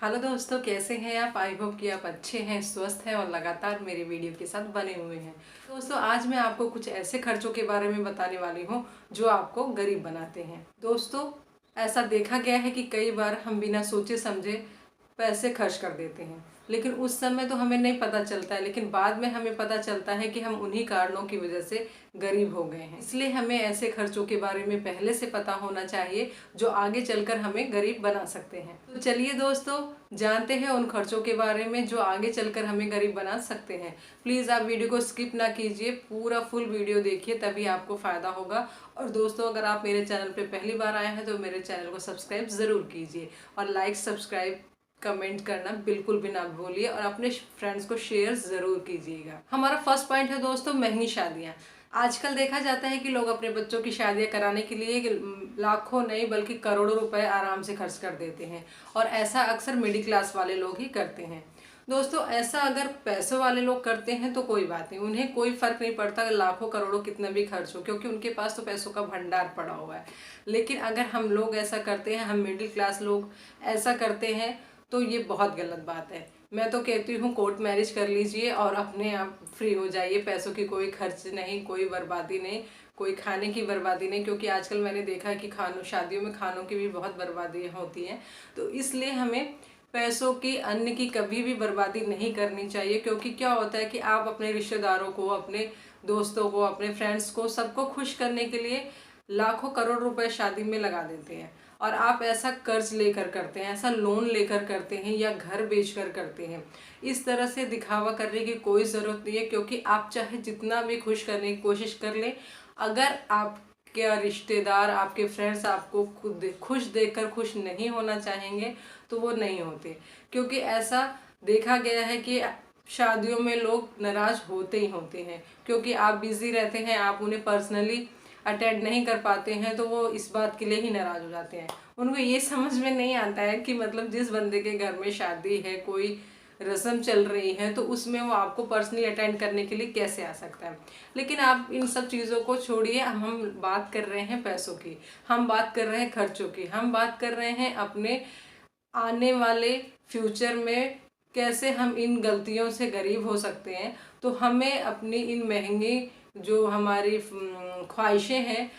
Hello दोस्तों, कैसे हैं आप। आई होप कि आप अच्छे हैं, स्वस्थ हैं और लगातार मेरे वीडियो के साथ बने हुए हैं। दोस्तों, आज मैं आपको कुछ ऐसे खर्चों के बारे में बताने वाली हूँ जो आपको गरीब बनाते हैं। दोस्तों, ऐसा देखा गया है कि कई बार हम बिना सोचे समझे पैसे खर्च कर देते हैं, लेकिन उस समय तो हमें नहीं पता चलता है, लेकिन बाद में हमें पता चलता है कि हम उन्हीं कारणों की वजह से गरीब हो गए हैं। इसलिए हमें ऐसे खर्चों के बारे में पहले से पता होना चाहिए जो आगे चलकर हमें गरीब बना सकते हैं। तो चलिए दोस्तों, जानते हैं उन खर्चों के बारे में जो आगे चलकर हमें गरीब बना सकते हैं। प्लीज़ आप वीडियो को स्किप ना कीजिए, पूरा फुल वीडियो देखिए, तभी आपको फ़ायदा होगा। और दोस्तों, अगर आप मेरे चैनल पे पहली बार आए हैं तो मेरे चैनल को सब्सक्राइब ज़रूर कीजिए और लाइक, सब्सक्राइब, कमेंट करना बिल्कुल भी ना भूलिए और अपने फ्रेंड्स को शेयर ज़रूर कीजिएगा। हमारा फर्स्ट पॉइंट है दोस्तों, महंगी शादियाँ। आजकल देखा जाता है कि लोग अपने बच्चों की शादियां कराने के लिए लाखों नहीं बल्कि करोड़ों रुपए आराम से खर्च कर देते हैं, और ऐसा अक्सर मिडिल क्लास वाले लोग ही करते हैं। दोस्तों, ऐसा अगर पैसों वाले लोग करते हैं तो कोई बात नहीं, उन्हें कोई फर्क नहीं पड़ता लाखों करोड़ों कितना भी खर्च हो, क्योंकि उनके पास तो पैसों का भंडार पड़ा हुआ है। लेकिन अगर हम लोग ऐसा करते हैं, हम मिडिल क्लास लोग ऐसा करते हैं, तो ये बहुत गलत बात है। मैं तो कहती हूँ कोर्ट मैरिज कर लीजिए और अपने आप फ्री हो जाइए। पैसों की कोई खर्च नहीं, कोई बर्बादी नहीं, कोई खाने की बर्बादी नहीं, क्योंकि आजकल मैंने देखा है कि खानों शादियों में खानों की भी बहुत बर्बादी होती है। तो इसलिए हमें पैसों की, अन्न की कभी भी बर्बादी नहीं करनी चाहिए। क्योंकि क्या होता है कि आप अपने रिश्तेदारों को, अपने दोस्तों को, अपने फ्रेंड्स को, सबको खुश करने के लिए लाखों करोड़ रुपए शादी में लगा देते हैं, और आप ऐसा कर्ज लेकर करते हैं, ऐसा लोन लेकर करते हैं या घर बेचकर करते हैं। इस तरह से दिखावा करने की कोई ज़रूरत नहीं है, क्योंकि आप चाहे जितना भी खुश करने की कोशिश कर लें, अगर आपके रिश्तेदार, आपके फ्रेंड्स आपको खुद खुश देखकर खुश नहीं होना चाहेंगे तो वो नहीं होते। क्योंकि ऐसा देखा गया है कि शादियों में लोग नाराज़ होते ही होते हैं, क्योंकि आप बिज़ी रहते हैं, आप उन्हें पर्सनली अटेंड नहीं कर पाते हैं, तो वो इस बात के लिए ही नाराज़ हो जाते हैं। उनको ये समझ में नहीं आता है कि मतलब जिस बंदे के घर में शादी है, कोई रस्म चल रही है, तो उसमें वो आपको पर्सनली अटेंड करने के लिए कैसे आ सकता है। लेकिन आप इन सब चीज़ों को छोड़िए, हम बात कर रहे हैं पैसों की, हम बात कर रहे हैं खर्चों की, हम बात कर रहे हैं अपने आने वाले फ्यूचर में कैसे हम इन गलतियों से गरीब हो सकते हैं। तो हमें अपनी इन महंगी जो हमारी ख्वाहिशें हैं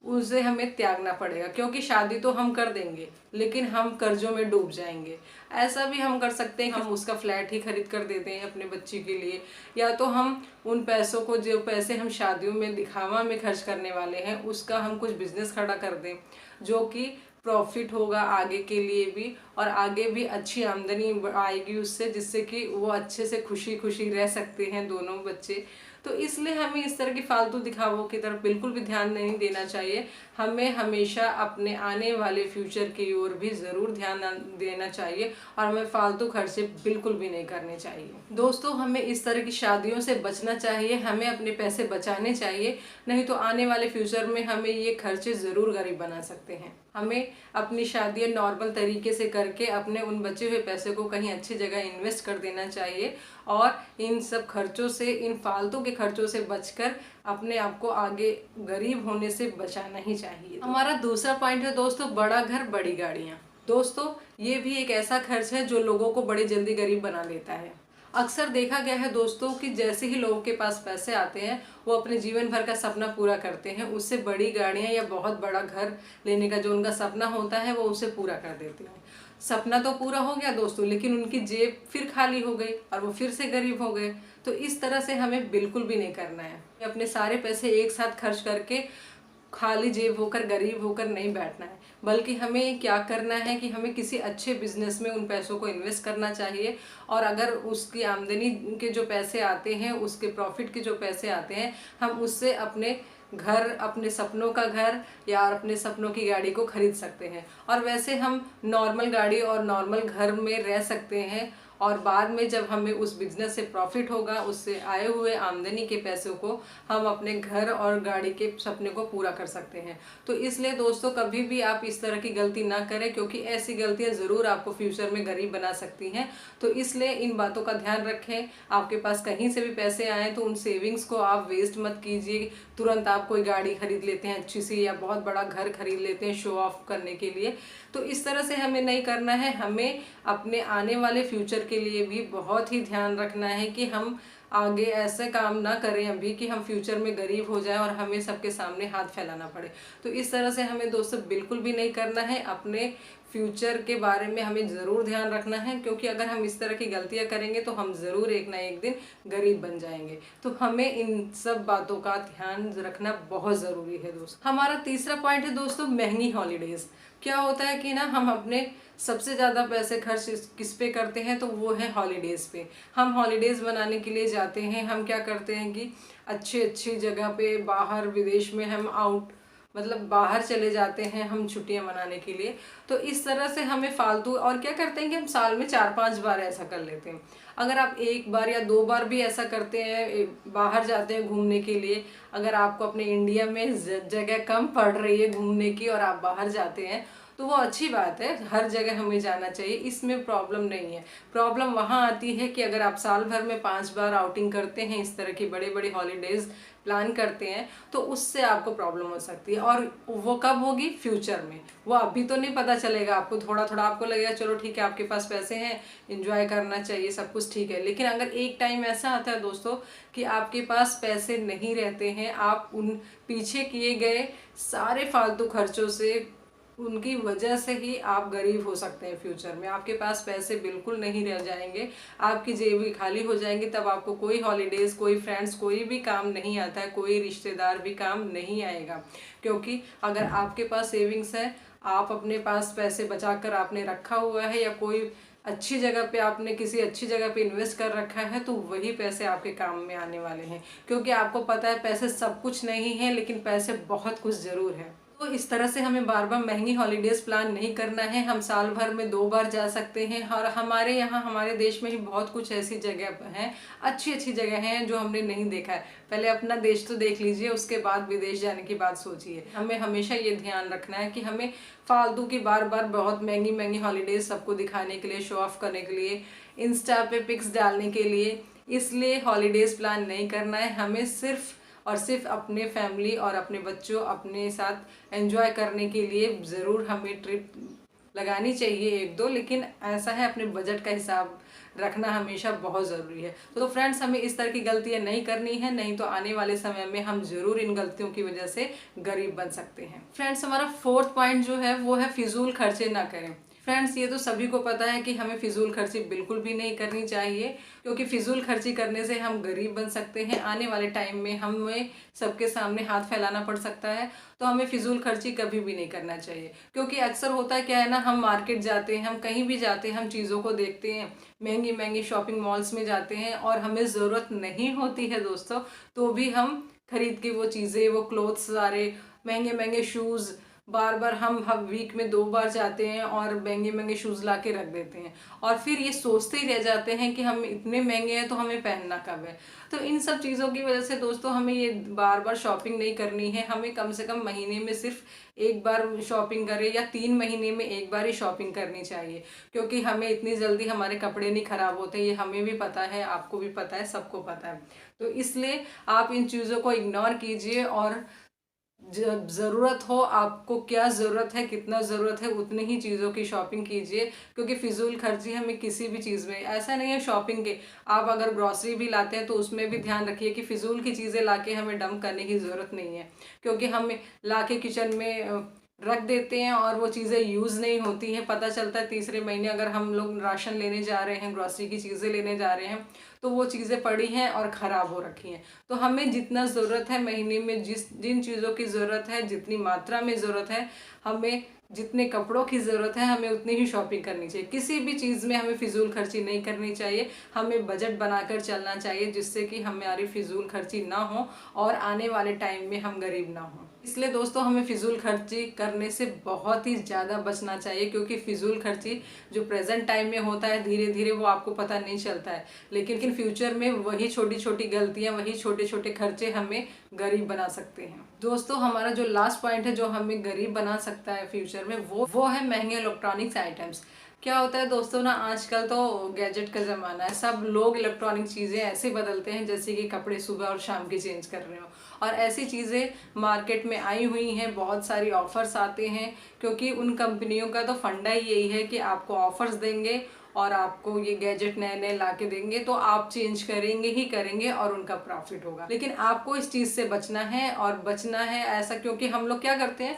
उसे हमें त्यागना पड़ेगा, क्योंकि शादी तो हम कर देंगे लेकिन हम कर्जों में डूब जाएंगे। ऐसा भी हम कर सकते हैं कि हम उसका फ्लैट ही खरीद कर देते हैं अपने बच्ची के लिए, या तो हम उन पैसों को, जो पैसे हम शादियों में दिखावा में खर्च करने वाले हैं, उसका हम कुछ बिजनेस खड़ा कर दें जो कि प्रॉफिट होगा आगे के लिए भी, और आगे भी अच्छी आमदनी आएगी उससे, जिससे कि वो अच्छे से खुशी खुशी रह सकते हैं दोनों बच्चे। तो इसलिए हमें इस तरह की फालतू दिखावों की तरफ बिल्कुल भी ध्यान नहीं देना चाहिए। हमें हमेशा अपने आने वाले फ्यूचर की ओर भी ज़रूर ध्यान देना चाहिए, और हमें फालतू खर्चे बिल्कुल भी नहीं करने चाहिए। दोस्तों, हमें इस तरह की शादियों से बचना चाहिए, हमें अपने पैसे बचाने चाहिए, नहीं तो आने वाले फ्यूचर में हमें ये खर्चे ज़रूर गरीब बना सकते हैं। हमें अपनी शादियाँ नॉर्मल तरीके से करके अपने उन बचे हुए पैसे को कहीं अच्छी जगह इन्वेस्ट कर देना चाहिए, और इन सब खर्चों से, इन फालतू के खर्चों से बचकर अपने आप को आगे गरीब होने से बचाना ही चाहिए। हमारा दूसरा पॉइंट है दोस्तों, बड़ा घर बड़ी गाड़ियाँ। दोस्तों, ये भी एक ऐसा खर्च है जो लोगों को बड़ी जल्दी गरीब बना देता है। अक्सर देखा गया है दोस्तों कि जैसे ही लोगों के पास पैसे आते हैं, वो अपने जीवन भर का सपना पूरा करते हैं, उससे बड़ी गाड़ियाँ या बहुत बड़ा घर लेने का जो उनका सपना होता है वो उसे पूरा कर देते हैं। सपना तो पूरा हो गया दोस्तों, लेकिन उनकी जेब फिर खाली हो गई और वो फिर से गरीब हो गए। तो इस तरह से हमें बिल्कुल भी नहीं करना है। अपने सारे पैसे एक साथ खर्च करके खाली जेब होकर, गरीब होकर नहीं बैठना है, बल्कि हमें क्या करना है कि हमें किसी अच्छे बिजनेस में उन पैसों को इन्वेस्ट करना चाहिए, और अगर उसकी आमदनी के जो पैसे आते हैं, उसके प्रॉफिट के जो पैसे आते हैं, हम उससे अपने घर, अपने सपनों का घर या अपने सपनों की गाड़ी को खरीद सकते हैं। और वैसे हम नॉर्मल गाड़ी और नॉर्मल घर में रह सकते हैं, और बाद में जब हमें उस बिजनेस से प्रॉफिट होगा, उससे आए हुए आमदनी के पैसों को हम अपने घर और गाड़ी के सपने को पूरा कर सकते हैं। तो इसलिए दोस्तों, कभी भी आप इस तरह की गलती ना करें, क्योंकि ऐसी गलतियां ज़रूर आपको फ्यूचर में गरीब बना सकती हैं। तो इसलिए इन बातों का ध्यान रखें। आपके पास कहीं से भी पैसे आए तो उन सेविंग्स को आप वेस्ट मत कीजिए। तुरंत आप कोई गाड़ी खरीद लेते हैं अच्छी सी, या बहुत बड़ा घर खरीद लेते हैं शो ऑफ करने के लिए। तो इस तरह से हमें नहीं करना है। हमें अपने आने वाले फ्यूचर के लिए भी बहुत ही ध्यान रखना है कि हम आगे ऐसे काम ना करें अभी कि हम फ्यूचर में गरीब हो जाएं और हमें सबके सामने हाथ फैलाना पड़े। तो इस तरह से हमें दोस्तों बिल्कुल भी नहीं करना है। अपने फ्यूचर के बारे में हमें ज़रूर ध्यान रखना है, क्योंकि अगर हम इस तरह की गलतियां करेंगे तो हम ज़रूर एक ना एक दिन गरीब बन जाएंगे। तो हमें इन सब बातों का ध्यान रखना बहुत ज़रूरी है दोस्तों। हमारा तीसरा पॉइंट है दोस्तों महंगी हॉलीडेज़। क्या होता है कि ना हम अपने सबसे ज़्यादा पैसे खर्च किस पे करते हैं, तो वो है हॉलीडेज़ पे। हम हॉलीडेज़ मनाने के लिए जाते हैं। हम क्या करते हैं कि अच्छी अच्छी जगह पे बाहर विदेश में हम आउट मतलब बाहर चले जाते हैं हम छुट्टियां मनाने के लिए। तो इस तरह से हमें फालतू और क्या करते हैं कि हम साल में 4-5 बार ऐसा कर लेते हैं। अगर आप एक बार या 2 बार भी ऐसा करते हैं, बाहर जाते हैं घूमने के लिए, अगर आपको अपने इंडिया में जगह कम पड़ रही है घूमने की और आप बाहर जाते हैं तो वो अच्छी बात है। हर जगह हमें जाना चाहिए, इसमें प्रॉब्लम नहीं है। प्रॉब्लम वहाँ आती है कि अगर आप साल भर में 5 बार आउटिंग करते हैं, इस तरह की बड़ी बड़ी हॉलीडेज प्लान करते हैं, तो उससे आपको प्रॉब्लम हो सकती है। और वो कब होगी? फ्यूचर में। वो अभी तो नहीं पता चलेगा आपको, थोड़ा थोड़ा आपको लगेगा चलो ठीक है आपके पास पैसे हैं, एंजॉय करना चाहिए, सब कुछ ठीक है। लेकिन अगर एक टाइम ऐसा आता है दोस्तों कि आपके पास पैसे नहीं रहते हैं, आप उन पीछे किए गए सारे फालतू खर्चों से, उनकी वजह से ही आप गरीब हो सकते हैं। फ्यूचर में आपके पास पैसे बिल्कुल नहीं रह जाएंगे, आपकी जेब भी खाली हो जाएंगी। तब आपको कोई हॉलीडेज, कोई फ्रेंड्स, कोई भी काम नहीं आता है, कोई रिश्तेदार भी काम नहीं आएगा। क्योंकि अगर आपके पास सेविंग्स है, आप अपने पास पैसे बचा कर आपने रखा हुआ है, या कोई अच्छी जगह पे आपने किसी अच्छी जगह पे इन्वेस्ट कर रखा है, तो वही पैसे आपके काम में आने वाले हैं। क्योंकि आपको पता है पैसे सब कुछ नहीं है, लेकिन पैसे बहुत कुछ ज़रूर है। तो इस तरह से हमें बार बार महंगी हॉलीडेज प्लान नहीं करना है। हम साल भर में 2 बार जा सकते हैं। और हमारे यहाँ, हमारे देश में ही बहुत कुछ ऐसी जगह हैं, अच्छी अच्छी जगह हैं जो हमने नहीं देखा है। पहले अपना देश तो देख लीजिए, उसके बाद विदेश जाने की बात सोचिए। हमें हमेशा ये ध्यान रखना है कि हमें फालतू की बार बार बहुत महंगी महंगी हॉलीडेज सबको दिखाने के लिए, शो ऑफ करने के लिए, इंस्टा पे पिक्स डालने के लिए, इसलिए हॉलीडेज प्लान नहीं करना है। हमें सिर्फ और सिर्फ अपने फैमिली और अपने बच्चों अपने साथ एंजॉय करने के लिए ज़रूर हमें ट्रिप लगानी चाहिए 1-2। लेकिन ऐसा है, अपने बजट का हिसाब रखना हमेशा बहुत ज़रूरी है। तो फ्रेंड्स, हमें इस तरह की गलतियां नहीं करनी है, नहीं तो आने वाले समय में हम ज़रूर इन गलतियों की वजह से गरीब बन सकते हैं। फ्रेंड्स, हमारा 4th पॉइंट जो है वो है फिजूल खर्चे ना करें। फ्रेंड्स, ये तो सभी को पता है कि हमें फिजूल खर्ची बिल्कुल भी नहीं करनी चाहिए, क्योंकि फिजूल खर्ची करने से हम गरीब बन सकते हैं। आने वाले टाइम में हमें सबके सामने हाथ फैलाना पड़ सकता है। तो हमें फिजूल खर्ची कभी भी नहीं करना चाहिए। क्योंकि अक्सर होता है क्या है ना, हम मार्केट जाते हैं, हम कहीं भी जाते हैं, हम चीज़ों को देखते हैं, महंगी महंगी शॉपिंग मॉल्स में जाते हैं और हमें ज़रूरत नहीं होती है दोस्तों, तो भी हम खरीद के वो चीज़ें, वो क्लोथ्स, सारे महंगे महंगे शूज़, बार बार हम वीक में 2 बार जाते हैं और महंगे महंगे शूज़ ला के रख देते हैं। और फिर ये सोचते ही रह जाते हैं कि हम इतने महंगे हैं तो हमें पहनना कब है। तो इन सब चीज़ों की वजह से दोस्तों हमें ये बार बार शॉपिंग नहीं करनी है। हमें कम से कम महीने में सिर्फ 1 बार शॉपिंग करें, या 3 महीने में 1 बार ही शॉपिंग करनी चाहिए। क्योंकि हमें इतनी जल्दी हमारे कपड़े नहीं खराब होते, ये हमें भी पता है, आपको भी पता है, सबको पता है। तो इसलिए आप इन चीज़ों को इग्नोर कीजिए और जब ज़रूरत हो, आपको क्या ज़रूरत है, कितना ज़रूरत है, उतनी ही चीज़ों की शॉपिंग कीजिए। क्योंकि फिजूल खर्ची हमें किसी भी चीज़ में, ऐसा नहीं है शॉपिंग के, आप अगर ग्रॉसरी भी लाते हैं तो उसमें भी ध्यान रखिए कि फिजूल की चीज़ें लाके हमें डंप करने की ज़रूरत नहीं है। क्योंकि हम लाके किचन में रख देते हैं और वो चीज़ें यूज़ नहीं होती हैं। पता चलता है तीसरे महीने अगर हम लोग राशन लेने जा रहे हैं, ग्रॉसरी की चीज़ें लेने जा रहे हैं, तो वो चीज़ें पड़ी हैं और ख़राब हो रखी हैं। तो हमें जितना ज़रूरत है महीने में, जिन चीज़ों की ज़रूरत है, जितनी मात्रा में ज़रूरत है, हमें जितने कपड़ों की ज़रूरत है, हमें उतनी ही शॉपिंग करनी चाहिए। किसी भी चीज़ में हमें फिजूल खर्ची नहीं करनी चाहिए। हमें बजट बनाकर चलना चाहिए, जिससे कि हमारी फिजूल खर्ची ना हो और आने वाले टाइम में हम गरीब ना हों। इसलिए दोस्तों हमें फिजूल खर्ची करने से बहुत ही ज़्यादा बचना चाहिए। क्योंकि फिजूल खर्ची जो प्रेजेंट टाइम में होता है, धीरे धीरे वो आपको पता नहीं चलता है, लेकिन फ्यूचर में वही छोटी छोटी गलतियां, वही छोटे छोटे खर्चे हमें गरीब बना सकते हैं। दोस्तों, हमारा जो लास्ट पॉइंट है जो हमें गरीब बना सकता है फ्यूचर में, वो है महंगे इलेक्ट्रॉनिक्स आइटम्स। क्या होता है दोस्तों ना, आजकल तो गैजेट का ज़माना है। सब लोग इलेक्ट्रॉनिक चीज़ें ऐसे बदलते हैं जैसे कि कपड़े सुबह और शाम के चेंज कर रहे हो। और ऐसी चीज़ें मार्केट में आई हुई हैं, बहुत सारी ऑफ़र्स आते हैं, क्योंकि उन कंपनियों का तो फंडा ही यही है कि आपको ऑफ़र्स देंगे और आपको ये गैजेट नए नए ला के देंगे, तो आप चेंज करेंगे ही करेंगे और उनका प्रॉफिट होगा। लेकिन आपको इस चीज़ से बचना है, और बचना है ऐसा, क्योंकि हम लोग क्या करते हैं,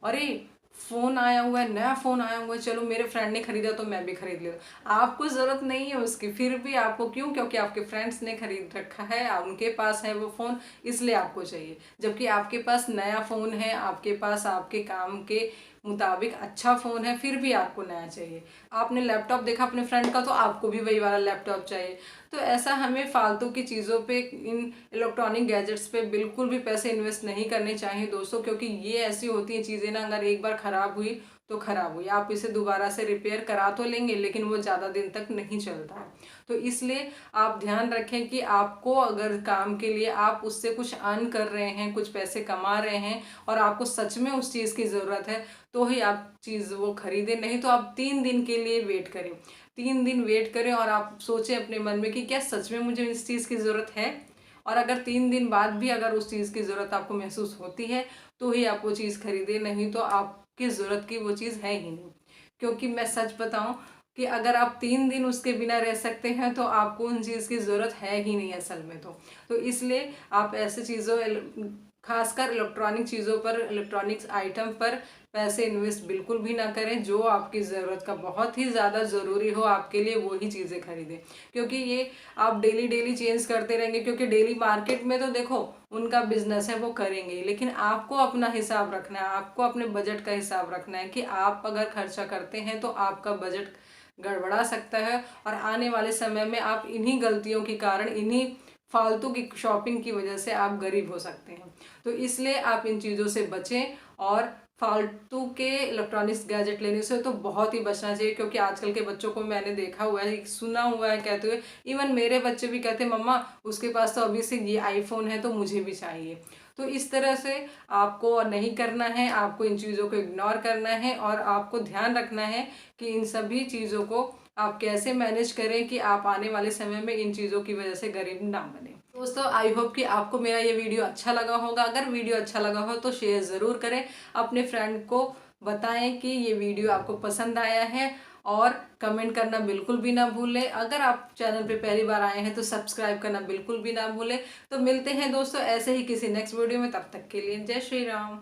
अरे फोन आया हुआ है, नया फोन आया हुआ है, चलो मेरे फ्रेंड ने खरीदा तो मैं भी खरीद लेता। आपको जरूरत नहीं है उसकी, फिर भी आपको क्यों? क्योंकि आपके फ्रेंड्स ने खरीद रखा है, उनके पास है वो फोन, इसलिए आपको चाहिए। जबकि आपके पास नया फोन है, आपके पास आपके काम के मुताबिक अच्छा फोन है, फिर भी आपको नया चाहिए। आपने लैपटॉप देखा अपने फ्रेंड का, तो आपको भी वही वाला लैपटॉप चाहिए। तो ऐसा हमें फालतू की चीज़ों पे, इन इलेक्ट्रॉनिक गैजेट्स पे बिल्कुल भी पैसे इन्वेस्ट नहीं करने चाहिए दोस्तों, क्योंकि ये ऐसी होती हैं चीज़ें ना, अगर एक बार ख़राब हुई तो ख़राब हुई। आप इसे दोबारा से रिपेयर करा तो लेंगे, लेकिन वो ज़्यादा दिन तक नहीं चलता है। तो इसलिए आप ध्यान रखें कि आपको अगर काम के लिए आप उससे कुछ अर्न कर रहे हैं, कुछ पैसे कमा रहे हैं, और आपको सच में उस चीज़ की ज़रूरत है, तो ही आप चीज़ वो खरीदें। नहीं तो आप 3 दिन के लिए वेट करें, 3 दिन वेट करें और आप सोचें अपने मन में कि क्या सच में मुझे इस चीज़ की ज़रूरत है। और अगर 3 दिन बाद भी अगर उस चीज़ की ज़रूरत आपको महसूस होती है, तो ही आप वो चीज़ खरीदें, नहीं तो आपकी ज़रूरत की वो चीज़ है ही नहीं। क्योंकि मैं सच बताऊं कि अगर आप 3 दिन उसके बिना रह सकते हैं, तो आपको उन चीज़ की ज़रूरत है ही नहीं असल में। तो इसलिए आप ऐसे चीज़ों, खासकर इलेक्ट्रॉनिक चीज़ों पर, इलेक्ट्रॉनिक्स आइटम पर पैसे इन्वेस्ट बिल्कुल भी ना करें। जो आपकी ज़रूरत का बहुत ही ज़्यादा ज़रूरी हो आपके लिए, वो ही चीज़ें खरीदें। क्योंकि ये आप डेली डेली चेंज करते रहेंगे, क्योंकि डेली मार्केट में तो देखो उनका बिजनेस है, वो करेंगे, लेकिन आपको अपना हिसाब रखना है, आपको अपने बजट का हिसाब रखना है कि आप अगर खर्चा करते हैं तो आपका बजट गड़बड़ा सकता है, और आने वाले समय में आप इन्हीं गलतियों के कारण, इन्हीं फालतू की शॉपिंग की वजह से आप गरीब हो सकते हैं। तो इसलिए आप इन चीज़ों से बचें, और फालतू के इलेक्ट्रॉनिक्स गैजेट लेने से तो बहुत ही बचना चाहिए। क्योंकि आजकल के बच्चों को मैंने देखा हुआ है, सुना हुआ है कहते हुए, इवन मेरे बच्चे भी कहते हैं, मम्मा उसके पास तो अभी से ये आईफोन है तो मुझे भी चाहिए। तो इस तरह से आपको नहीं करना है, आपको इन चीज़ों को इग्नोर करना है, और आपको ध्यान रखना है कि इन सभी चीज़ों को आप कैसे मैनेज करें कि आप आने वाले समय में इन चीज़ों की वजह से गरीब ना बने। दोस्तों, आई होप कि आपको मेरा ये वीडियो अच्छा लगा होगा। अगर वीडियो अच्छा लगा हो तो शेयर ज़रूर करें, अपने फ्रेंड को बताएं कि ये वीडियो आपको पसंद आया है, और कमेंट करना बिल्कुल भी ना भूलें। अगर आप चैनल पे पहली बार आए हैं तो सब्सक्राइब करना बिल्कुल भी ना भूलें। तो मिलते हैं दोस्तों ऐसे ही किसी नेक्स्ट वीडियो में, तब तक के लिए जय श्री राम।